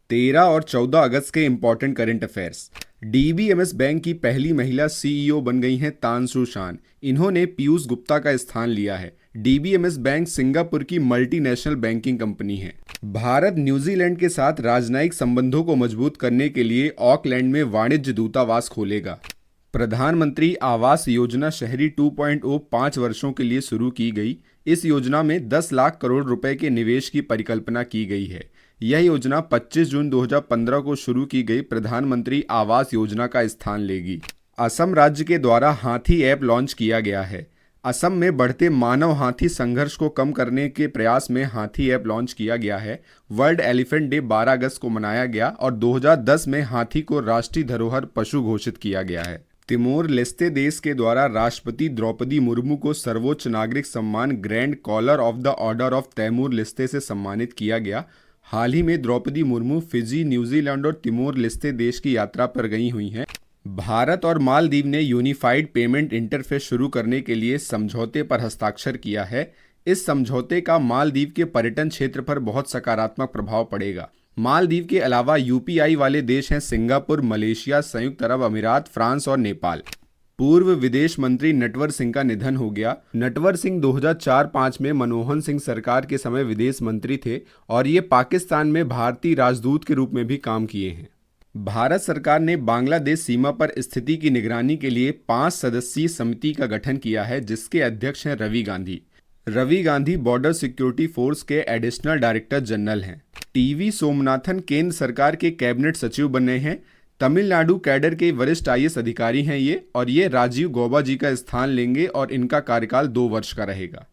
13 और 14 अगस्त के important current affairs. DBMS bank की पहली महिला सीईओ बन गई हैं तानसु शान। इन्होंने पीयूष गुप्ता का स्थान लिया है। डीबीएमएस बैंक सिंगापुर की मल्टीनेशनल बैंकिंग कंपनी है। भारत न्यूजीलैंड के साथ राजनयिक संबंधों को मजबूत करने के लिए ऑकलैंड में वाणिज्य दूतावास खोलेगा। प्रधानमंत्री आवास योजना शहरी 2.0 5 वर्षों के लिए शुरू की गई। इस योजना में 10 लाख करोड़ रुपए के निवेश की परिकल्पना की गई है। यह योजना 25 जून 2015 को शुरू की गई प्रधानमंत्री आवास योजना का स्थान लेगी। असम राज्य के द्वारा हाथी ऐप लॉन्च किया गया है। असम में बढ़ते मानव हाथी संघर्ष को कम करने के प्रयास में हाथी ऐप लॉन्च किया गया है। वर्ल्ड एलिफेंट डे 12 अगस्त को मनाया गया और 2010 में हाथी को राष्ट्रीय धरोहर पशु घोषित किया गया है। तिमोर लेस्ते देश के द्वारा राष्ट्रपति द्रौपदी मुर्मू को सर्वोच्च नागरिक सम्मान grand collar of the order of Timor Leste से सम्मानित किया गया। हाल ही में द्रौपदी मुर्मू फिजी, न्यूजीलैंड और तिमोर लेस्ते देश की यात्रा पर गई हुई हैं। भारत और मालदीव ने यूनिफाइड पेमेंट इंटरफेस शुरू करने के लिए समझौते पर हस्ताक्षर किया है। इस समझौते का मालदीव के पर्यटन क्षेत्र पर बहुत सकारात्मक प्रभाव पड़ेगा। मालदीव के अलावा यूपीआई वाले देश हैं सिंगापुर, मलेशिया, संयुक्त अरब अमीरात, फ्रांस और नेपाल। पूर्व विदेश मंत्री नटवर सिंह का निधन हो गया। नटवर सिंह 2004-05 में मनमोहन सिंह सरकार के समय विदेश मंत्री थे और ये पाकिस्तान में भारतीय राजदूत के रूप में भी काम किए हैं। भारत सरकार ने बांग्लादेश सीमा पर स्थिति की निगरानी के लिए 5 सदस्यीय समिति का गठन किया है, जिसके अध्यक्ष हैं Ravi Gandhi. Ravi Gandhi border security force के एडिशनल डायरेक्टर जनरल हैं। टीवी सोमनाथन केंद्र सरकार के कैबिनेट सचिव बने हैं। तमिलनाडु कैडर के वरिष्ठ आईएएस अधिकारी हैं ये, और ये राजीव गौबा जी का स्थान लेंगे और इनका कार्यकाल 2 वर्ष का रहेगा।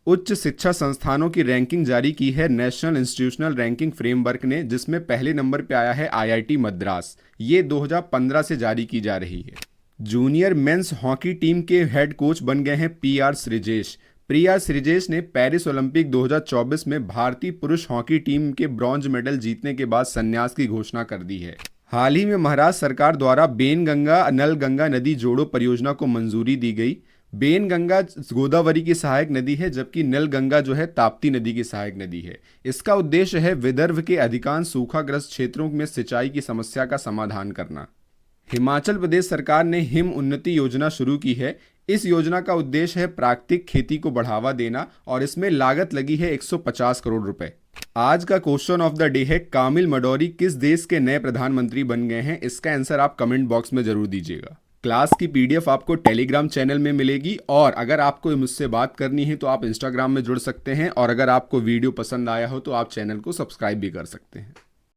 उच्च शिक्षा संस्थानों की रैंकिंग जारी की है नेशनल इंस्टीट्यूशनल रैंकिंग फ्रेमवर्क ने, जिसमें पहले नंबर पर आया है आईआईटी मद्रास। ये 2015 से जारी की जा रही है। जूनियर मेंस हॉकी टीम के हेड कोच बन गए हैं पीआर श्रीजेश। प्रिया श्रीजेश ने पेरिस ओलंपिक 2024 में भारतीय पुरुष हॉकी टीम के ब्रॉन्ज मेडल जीतने के बाद संन्यास की घोषणा कर दी है। हाल ही में महाराष्ट्र सरकार द्वारा बेनगंगा नल गंगा नदी जोड़ो परियोजना को मंजूरी दी गई। बेनगंगा गोदावरी की सहायक नदी है, जबकि नल गंगा जो है ताप्ती नदी की सहायक नदी है। इसका उद्देश्य है विदर्भ के अधिकांश सूखाग्रस्त क्षेत्रों में सिंचाई की समस्या का समाधान करना। हिमाचल प्रदेश सरकार ने हिम उन्नति योजना शुरू की है। इस योजना का उद्देश्य है प्राकृतिक खेती को बढ़ावा देना और इसमें लागत लगी है 150 करोड़ रुपए। आज का क्वेश्चन ऑफ द डे है, कामिल मडौरी किस देश के नए प्रधानमंत्री बन गए हैं? इसका आंसर आप कमेंट बॉक्स में जरूर दीजिएगा। क्लास की पीडीएफ आपको टेलीग्राम चैनल में मिलेगी, और अगर आपको मुझसे बात करनी है तो आप इंस्टाग्राम में जुड़ सकते हैं, और अगर आपको वीडियो पसंद आया हो तो आप चैनल को सब्सक्राइब भी कर सकते हैं।